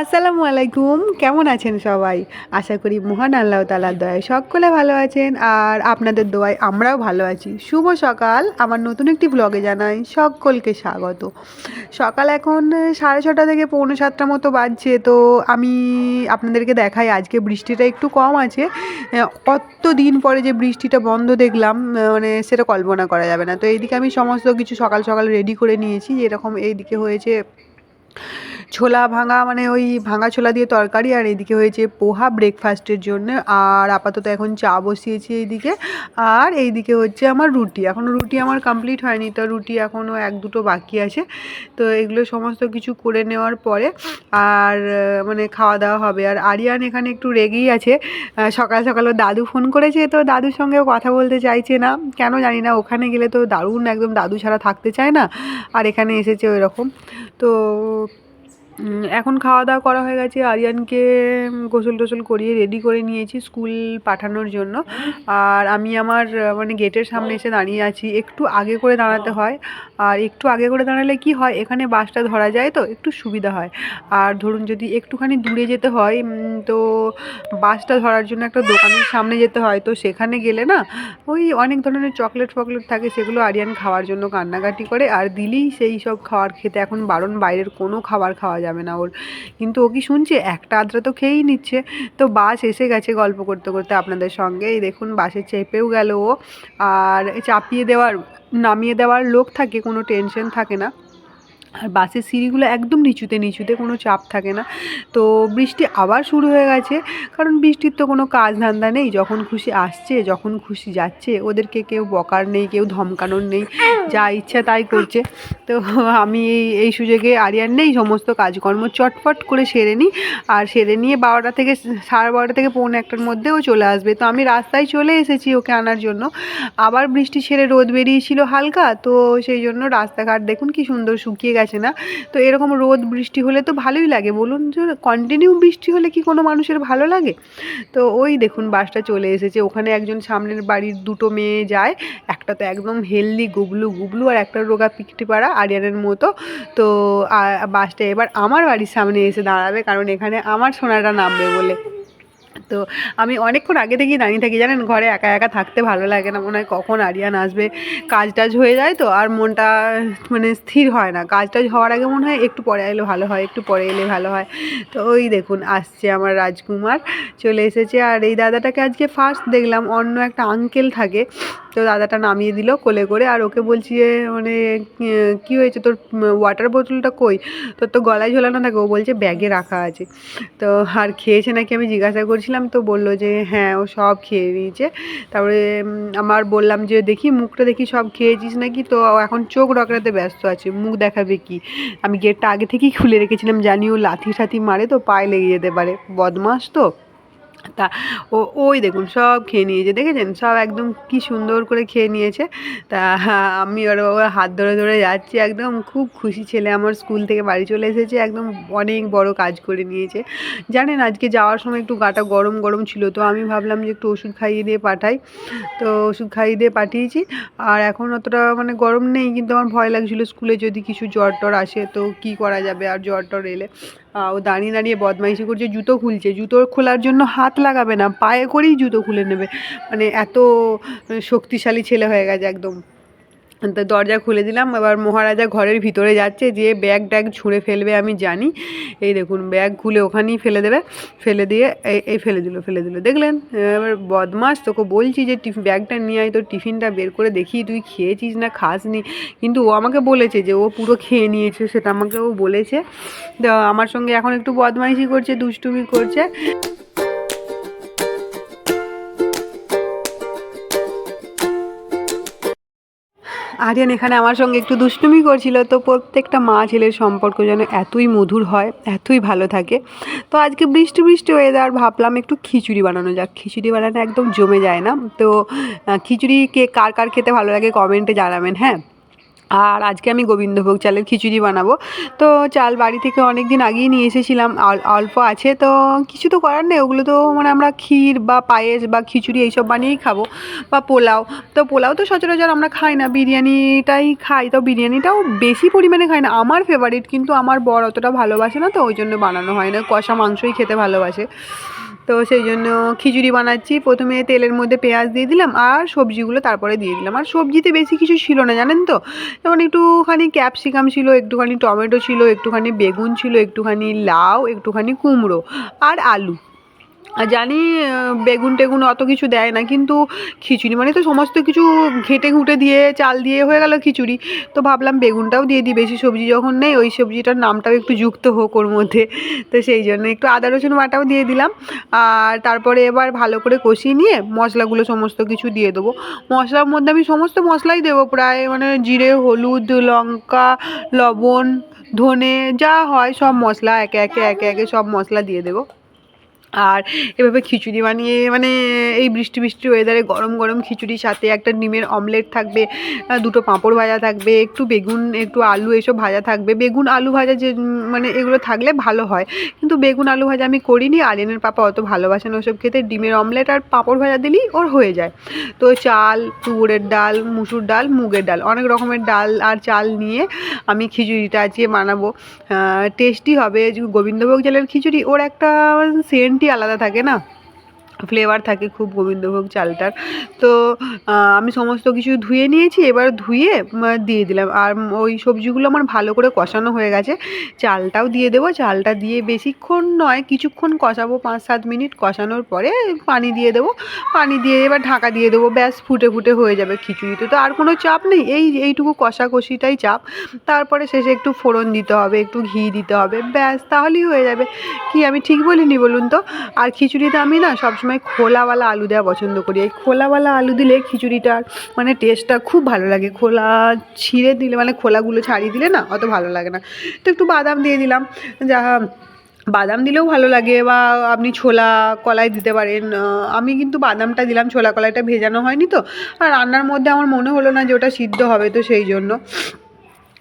আসসালামু আলাইকুম, কেমন আছেন সবাই? আশা করি মহান আল্লাহ তাআলার দয়ায় সকলে ভালো আছেন আর আপনাদের দোয়ায় আমরাও ভালো আছি। শুভ সকাল, আমার নতুন একটি ব্লগে জানাই সকলকে স্বাগত। সকাল এখন 6:30 থেকে 6:45 মতো বাজছে। তো আমি আপনাদেরকে দেখাই আজকে বৃষ্টিটা একটু কম আছে। কত দিন পরে যে বৃষ্টিটা বন্ধ দেখলাম, মানে সেটা কল্পনা করা যাবে না। তো এইদিকে আমি সমস্ত কিছু সকাল সকাল রেডি করে নিয়েছি। যেরকম এইদিকে হয়েছে ছোলা ভাঙা, মানে ওই ভাঙা ছোলা দিয়ে তরকারি, আর এইদিকে হয়েছে পোহা ব্রেকফাস্টের জন্য। আর আপাতত এখন চা বসিয়েছি এইদিকে। আর এইদিকে হচ্ছে আমার রুটি, এখনও রুটি আমার কমপ্লিট হয়নি, তো রুটি এখনও 1-2টো বাকি আছে। তো এগুলো সমস্ত কিছু করে নেওয়ার পরে আর মানে খাওয়া দাওয়া হবে। আর আরিয়ান এখানে একটু রেগেই আছে। সকাল সকাল ও দাদু ফোন করেছে, তো দাদুর সঙ্গেও কথা বলতে চাইছে না, কেন জানি না। ওখানে গেলে তো দারুণ একদম দাদু ছাড়া থাকতে চায় না, আর এখানে এসেছে ওই রকম। তো এখন খাওয়া দাওয়া করা হয়ে গেছে। আরিয়ানকে গোসল টোসল করিয়ে রেডি করে নিয়েছি স্কুল পাঠানোর জন্য। আর আমি আমার মানে গেটের সামনে এসে দাঁড়িয়ে আছি। একটু আগে করে দাঁড়াতে হয়, আর একটু আগে করে দাঁড়ালে কি হয়, এখানে বাসটা ধরা যায়, তো একটু সুবিধা হয়। আর ধরুন যদি একটুখানি দূরে যেতে হয়, তো বাসটা ধরার জন্য একটা দোকানের সামনে যেতে হয়। তো সেখানে গেলে না ওই অনেক ধরনের চকলেট ফকলেট থাকে, সেগুলো আরিয়ান খাওয়ার জন্য কান্নাকাটি করে, আর দিলেই সেই সব খাওয়ার খেতে এখন বারণ, বাইরের কোনো খাবার খাওয়া যাবে না ওর। কিন্তু ও কি শুনছে, একটা আধটা তো খেয়েই নিচ্ছে। তো বাস এসে গেছে গল্প করতে করতে আপনাদের সঙ্গে। এই দেখুন বাসে চেপেও গেল ও। আর চাপিয়ে দেওয়ার নামিয়ে দেওয়ার লোক থাকে, কোনো টেনশন থাকে না। আর বাসের সিঁড়িগুলো একদম নিচুতে নিচুতে, কোনো চাপ থাকে না। তো বৃষ্টি আবার শুরু হয়ে গেছে, কারণ বৃষ্টির তো কোনো কাজ ধান্দা নেই, যখন খুশি আসছে যখন খুশি যাচ্ছে, ওদেরকে কেউ বকার নেই, কেউ ধমকানোর নেই, যা ইচ্ছা তাই করছে। তো আমি এই সুযোগে আরিয়ান নেই, সমস্ত কাজকর্ম চটপট করে সেরে নিই। আর সেরে নিয়ে 12টা থেকে 12:30 থেকে 1:45-র মধ্যে ও চলে আসবে। তো আমি রাস্তায় চলে এসেছি ওকে আনার জন্য। আবার বৃষ্টি ছেড়ে রোদ বেরিয়েছিল হালকা, তো সেই জন্য রাস্তাঘাট দেখুন কি সুন্দর শুকিয়ে গেছে না? তো এরকম রোদ বৃষ্টি হলে তো ভালোই লাগে, বলুন? যে কন্টিনিউ বৃষ্টি হলে কি কোনো মানুষের ভালো লাগে? তো ওই দেখুন বাসটা চলে এসেছে। ওখানে একজন সামনের বাড়ির 2টো মেয়ে যায়, একটা তো একদম হেলদি গুবলু গুবলু, আর একটা রোগা পিকটি পাড়া আরিয়ানের মতো। তো বাসটা এবার আমার বাড়ির সামনে এসে দাঁড়াবে, কারণ এখানে আমার সোনাটা নামবে বলে। তো আমি অনেকক্ষণ আগে থেকেই দাঁড়িয়ে থাকি, জানেন, ঘরে একা একা থাকতে ভালো লাগে না, মনে হয় কখন আরিয়ান আসবে। কাজ টাজ হয়ে যায় তো, আর মনটা মানে স্থির হয় না। কাজ টাজ হওয়ার আগে মনে হয় একটু পরে এলে ভালো হয়, একটু পরে এলে ভালো হয়। তো ওই দেখুন আসছে আমার রাজকুমার, চলে এসেছে। আর এই দাদাটাকে আজকে ফার্স্ট দেখলাম, অন্য একটা আঙ্কেল থাকে, তো দাদাটা নামিয়ে দিল কোলে করে। আর ওকে বলছি যে মানে কী হয়েছে তোর, ওয়াটার বোতলটা কই? তোর তো গলায় ঝোলানো থাকে। ও বলছে ব্যাগে রাখা আছে। তো আর খেয়েছে নাকি আমি জিজ্ঞাসা করছিলাম, তো বললো যে হ্যাঁ ও সব খেয়ে নিয়েছে। তারপরে আমার বললাম যে দেখি মুখটা দেখি সব খেয়েছিস নাকি? তো এখন চোখ রগড়াতে ব্যস্ত আছে, মুখ দেখাবে কি? আমি গেটটা আগে থেকেই খুলে রেখেছিলাম, জানি ও লাথি সাথি মারে তো পায়ে লেগে যেতে পারে, বদমাস তো। তা ওই দেখুন সব খেয়ে নিয়েছে, দেখেছেন? সব একদম কি সুন্দর করে খেয়ে নিয়েছে। তা আমি ওর হাত ধরে ধরে যাচ্ছি, একদম খুব খুশি ছেলে আমার। স্কুল থেকে বাড়ি চলে এসেছে, একদম অনেক বড় কাজ করে নিয়েছে। জানেন আজকে যাওয়ার সময় একটু গাটা গরম গরম ছিল, তো আমি ভাবলাম যে একটু ওষুধ খাইয়ে দিয়ে পাঠাই। তো ওষুধ খাইয়ে দিয়ে পাঠিয়েছি। আর এখন অতটা মানে গরম নেই, কিন্তু আমার ভয় লাগছিলো স্কুলে যদি কিছু জ্বর টর আসে, তো কী করা যাবে। আর জ্বর টর এলে ও দাঁড়িয়ে দাঁড়িয়ে বদমাইশি করছে, জুতো খুলছে। জুতো খোলার জন্য হাত লাগাবে না, পায়ে করেই জুতো খুলে নেবে, মানে এত শক্তিশালী ছেলে হয়ে গেছে একদম। তো দরজা খুলে দিলাম। এবার মহারাজা ঘরের ভিতরে যাচ্ছে, যে ব্যাগ ট্যাগ ছুঁড়ে ফেলবে আমি জানি। এই দেখুন ব্যাগ খুলে ওখানেই ফেলে দেবে, ফেলে দিয়ে এই ফেলে দিল দেখলেন? এবার বদমাস, তোকে বলছি যে ব্যাগটা নিয়ে আয়, তোর টিফিনটা বের করে দেখি তুই খেয়েছিস না খাসনি। কিন্তু ও আমাকে বলেছে যে ও পুরো খেয়ে নিয়েছে, সেটা আমাকে ও বলেছে। তো আমার সঙ্গে এখন একটু বদমাইশি করছে, দুষ্টুমি করছে। আরিয়ান এখানে আমার সঙ্গে একটু দুষ্টুমি করছিল। তো প্রত্যেকটা মা ছেলের সম্পর্ক যেন এতই মধুর হয়, এতই ভালো থাকে। তো আজকে বৃষ্টি বৃষ্টি ওয়েদার, ভাবলাম একটু খিচুড়ি বানানো যাক। খিচুড়ি বানানো একদম জমে যায় না? তো খিচুড়ি কার কার খেতে ভালো লাগে কমেন্টে জানাবেন, হ্যাঁ। আর আজকে আমি গোবিন্দভোগ চালের খিচুড়ি বানাবো। তো চাল বাড়ি থেকে অনেক দিন আগেই নিয়ে এসেছিলাম, অল্প আছে, তো কিছু তো করার নেই, ওগুলো তো মানে আমরা ক্ষীর বা পায়েস বা খিচুড়ি এইসব বানিয়েই খাবো, বা পোলাও। তো পোলাও তো সচরাচর আমরা খাই না, বিরিয়ানিটাই খাই। তো বিরিয়ানিটাও বেশি পরিমাণে খাই না, আমার ফেভারিট, কিন্তু আমার বর অতটা ভালোবাসে না, তো ওই জন্য বানানো হয় না, কষা মাংসই খেতে ভালোবাসে। তো সেই জন্য খিচুড়ি বানাচ্ছি। প্রথমে তেলের মধ্যে পেঁয়াজ দিয়ে দিলাম আর সবজিগুলো তারপরে দিয়ে দিলাম। আর সবজিতে বেশি কিছু ছিল না, জানেন তো, যেমন একটুখানি ক্যাপসিকাম ছিল, একটুখানি টমেটো ছিল, একটুখানি বেগুন ছিল, একটুখানি লাউ, একটুখানি কুমড়ো আর আলু। আর জানি বেগুন টেগুন অত কিছু দেয় না, কিন্তু খিচুড়ি মানে তো সমস্ত কিছু ঘেঁটে ঘুঁটে দিয়ে চাল দিয়ে হয়ে গেল খিচুড়ি। তো ভাবলাম বেগুনটাও দিয়ে দিই, বেশি সবজি যখন নেই, ওই সবজিটার নামটাও একটু যুক্ত হোক ওর মধ্যে। তো সেই জন্য একটু আদা রসুন বাটাও দিয়ে দিলাম। আর তারপরে এবার ভালো করে কষিয়ে নিয়ে মশলাগুলো সমস্ত কিছু দিয়ে দেবো। মশলার মধ্যে আমি সমস্ত মশলাই দেবো প্রায়, মানে জিরে, হলুদ, লঙ্কা, লবণ, ধনে, যা হয় সব মশলা একে একে একে একে সব মশলা দিয়ে দেবো। আর এভাবে খিচুড়ি বানিয়ে, মানে এই বৃষ্টি বৃষ্টি ওয়েদারে গরম গরম খিচুড়ির সাথে একটা ডিমের অমলেট থাকবে, দুটো পাঁপড় ভাজা থাকবে, একটু বেগুন একটু আলু এসব ভাজা থাকবে। বেগুন আলু ভাজা যে মানে এগুলো থাকলে ভালো হয়, কিন্তু বেগুন আলু ভাজা আমি করিনি, আলিয়ানের পাপা অত ভালোবাসে না ওসব খেতে। ডিমের অমলেট আর পাঁপড় ভাজা দিলেই ওর হয়ে যায়। তো চাল, তুরের ডাল, মুসুর ডাল, মুগের ডাল, অনেক রকমের ডাল আর চাল নিয়ে আমি খিচুড়িটা আজকে বানাবো। টেস্টি হবে। গোবিন্দভোগ চালের খিচুড়ি, ওর একটা সেন্টই আলাদা থাকে না, ফ্লেভার থাকে খুব গোবিন্দভোগ চালটার। তো আমি সমস্ত কিছু ধুয়ে নিয়েছি, এবার ধুয়ে দিয়ে দিলাম। আর ওই সবজিগুলো আমার ভালো করে কষানো হয়ে গেছে, চালটাও দিয়ে দেবো। চালটা দিয়ে বেশিক্ষণ নয়, কিছুক্ষণ কষাবো, 5-7 মিনিট কষানোর পরে পানি দিয়ে দেবো। পানি দিয়ে এবার ঢাকা দিয়ে দেবো, ব্যাস ফুটে ফুটে হয়ে যাবে। খিচুড়িতে তো আর কোনো চাপ নেই, এইটুকু কষাকষিটাই চাপ। তারপরে শেষে একটু ফোড়ন দিতে হবে, একটু ঘি দিতে হবে, ব্যাস তাহলেই হয়ে যাবে। কি আমি ঠিক বলিনি বলুন তো? আর খিচুড়িতে আমি না সবসময় খোলাওয়ালা আলু দেওয়া পছন্দ করি। এই খোলাওয়ালা আলু দিলে খিচুড়িটার মানে টেস্টটা খুব ভালো লাগে। খোলা ছিঁড়ে দিলে, মানে খোলাগুলো ছাড়িয়ে দিলে না অত ভালো লাগে না। তো একটু বাদাম দিয়ে দিলাম, যা বাদাম দিলেও ভালো লাগে, বা আপনি ছোলা কলাই দিতে পারেন। আমি কিন্তু বাদামটা দিলাম, ছোলা কলাইটা ভেজানো হয়নি তো, আর রান্নার মধ্যে আমার মনে হলো না যে ওটা সিদ্ধ হবে, তো সেই জন্য।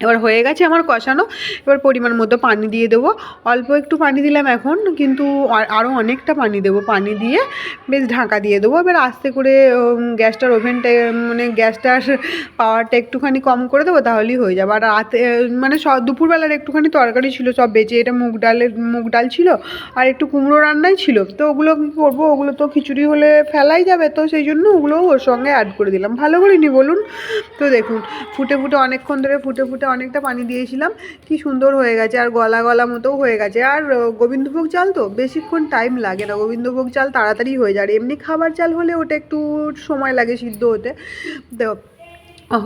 এবার হয়ে গেছে আমার কষানো, এবার পরিমাণ মতো পানি দিয়ে দেবো। অল্প একটু পানি দিলাম এখন, কিন্তু আরও অনেকটা পানি দেবো। পানি দিয়ে বেশ ঢাকা দিয়ে দেবো। এবার আস্তে করে গ্যাসটার ওভেনটা, মানে গ্যাসটার পাওয়ারটা একটুখানি কম করে দেবো, তাহলেই হয়ে যাবে। আর রাতে মানে দুপুরবেলার একটুখানি তরকারি ছিল সব বেঁচে, এটা মুগ ডাল ছিল আর একটু কুমড়ো রান্নাই ছিল। তো ওগুলো কী করবো, ওগুলো তো খিচুড়ি হলে ফেলাই যাবে, তো সেই জন্য ওগুলোও ওর সঙ্গে অ্যাড করে দিলাম। ভালো করিনি বলুন? তো দেখুন, ফুটে ফুটে অনেকক্ষণ ধরে ফুটে ফুটে অনেকটা পানি দিয়েছিলাম, কি সুন্দর হয়ে গেছে, আর গলা গলা মতোও হয়ে গেছে। আর গোবিন্দভোগ চাল তো বেশিক্ষণ টাইম লাগে না, গোবিন্দভোগ চাল তাড়াতাড়ি হয়ে যায়। আর এমনি খাবার চাল হলে ওটা একটু সময় লাগে সিদ্ধ হতে। তো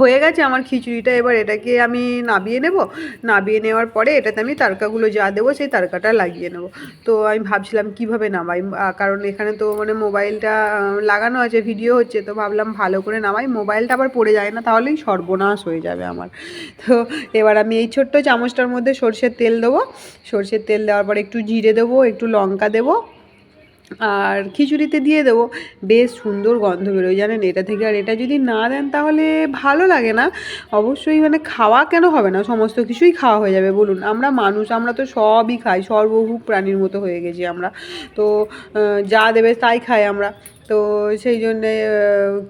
হয়ে গেছে আমার খিচুড়িটা। এবার এটাকে আমি নাবিয়ে নেব। নাবিয়ে নেওয়ার পরে এটাতে আমি তারকাগুলো যা দেবো সেই তারকাটা লাগিয়ে নেব। তো আমি ভাবছিলাম কীভাবে নামাই, কারণ এখানে তো মানে মোবাইলটা লাগানো আছে, ভিডিও হচ্ছে, তো ভাবলাম ভালো করে নামাই, মোবাইলটা আবার পড়ে যায় না, তাহলেই সর্বনাশ হয়ে যাবে আমার। তো এবার আমি এই ছোট্ট চামচটার মধ্যে সরষের তেল দেবো। সরষের তেল দেওয়ার পর একটু জিরে দেবো, একটু লঙ্কা দেবো, আর খিচুড়িতে দিয়ে দেবো। বেশ সুন্দর গন্ধ বেরোয় জানেন এটা থেকে। আর এটা যদি না দেন তাহলে ভালো লাগে না। অবশ্যই মানে খাওয়া কেন হবে না, সমস্ত কিছুই খাওয়া হয়ে যাবে বলুন। আমরা মানুষ, আমরা তো সবই খাই, সর্বভূক প্রাণীর মতো হয়ে গেছি আমরা। তো যা দেবে তাই খাই আমরা। তো সেই জন্যে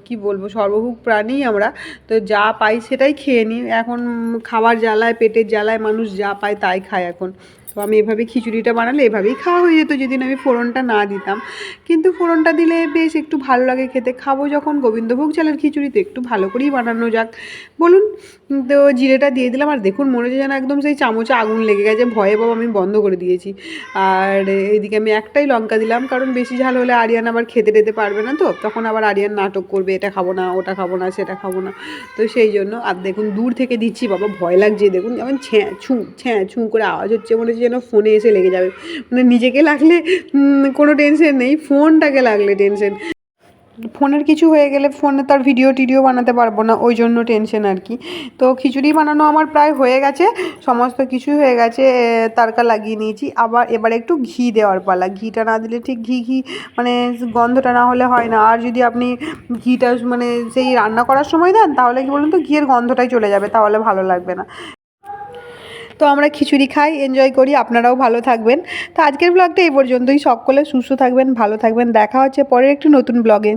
কী বলবো, সর্বভূক প্রাণী আমরা। তো যা পাই সেটাই খেয়ে নিই এখন। খাবার জ্বালায়, পেটের জ্বালায় মানুষ যা পায় তাই খায় এখন। তো আমি এভাবে খিচুড়িটা বানালে এভাবেই খাওয়া হয়ে যেত যদি আমি ফোড়নটা না দিতাম। কিন্তু ফোড়নটা দিলে বেশ একটু ভালো লাগে খেতে। খাবো যখন গোবিন্দভোগ চালের খিচুড়ি, তো একটু ভালো করেই বানানো যাক বলুন। তো জিরেটা দিয়ে দিলাম, আর দেখুন মনে হচ্ছে যেন একদম সেই চামচে আগুন লেগে গেছে, ভয়ে বাবা আমি বন্ধ করে দিয়েছি। আর এইদিকে আমি একটাই লঙ্কা দিলাম, কারণ বেশি ঝাল হলে আরিয়ান আবার খেতে টেতে পারবে না, তো তখন আবার আরিয়ান নাটক করবে, এটা খাবো না, ওটা খাবো না, সেটা খাবো না। তো সেই জন্য। আর দেখুন দূর থেকে দিচ্ছি, বাবা ভয় লাগছে, দেখুন যেমন ছ্যাঁ ছুঁ করে আওয়াজ হচ্ছে, মনে হচ্ছে যেন ফোনে এসে লেগে যাবে। মানে নিজেকে লাগলে কোনো টেনশন নেই, ফোনটাকে লাগলে টেনশন। ফোনের কিছু হয়ে গেলে ফোনে তার ভিডিও টিডিও বানাতে পারবো না, ওই জন্য টেনশন আর কি। তো খিচুড়ি বানানো আমার প্রায় হয়ে গেছে, সমস্ত কিছুই হয়ে গেছে, তারকা লাগিয়ে নিয়েছি। আবার এবারে একটু ঘি দেওয়ার পালা। ঘিটা না দিলে ঠিক ঘি ঘি মানে গন্ধটা না হলে হয় না। আর যদি আপনি ঘিটা মানে সেই রান্না করার সময় দেন, তাহলে কি বলুন তো, ঘিয়ের গন্ধটাই চলে যাবে, তাহলে ভালো লাগবে না। তো আমরা খিচুড়ি খাই, এনজয় করি, আপনারাও ভালো থাকবেন। তো আজকের ব্লগটা এই পর্যন্তই। সকলে সুস্থ থাকবেন, ভালো থাকবেন, দেখা হচ্ছে পরের একটি নতুন ব্লগে।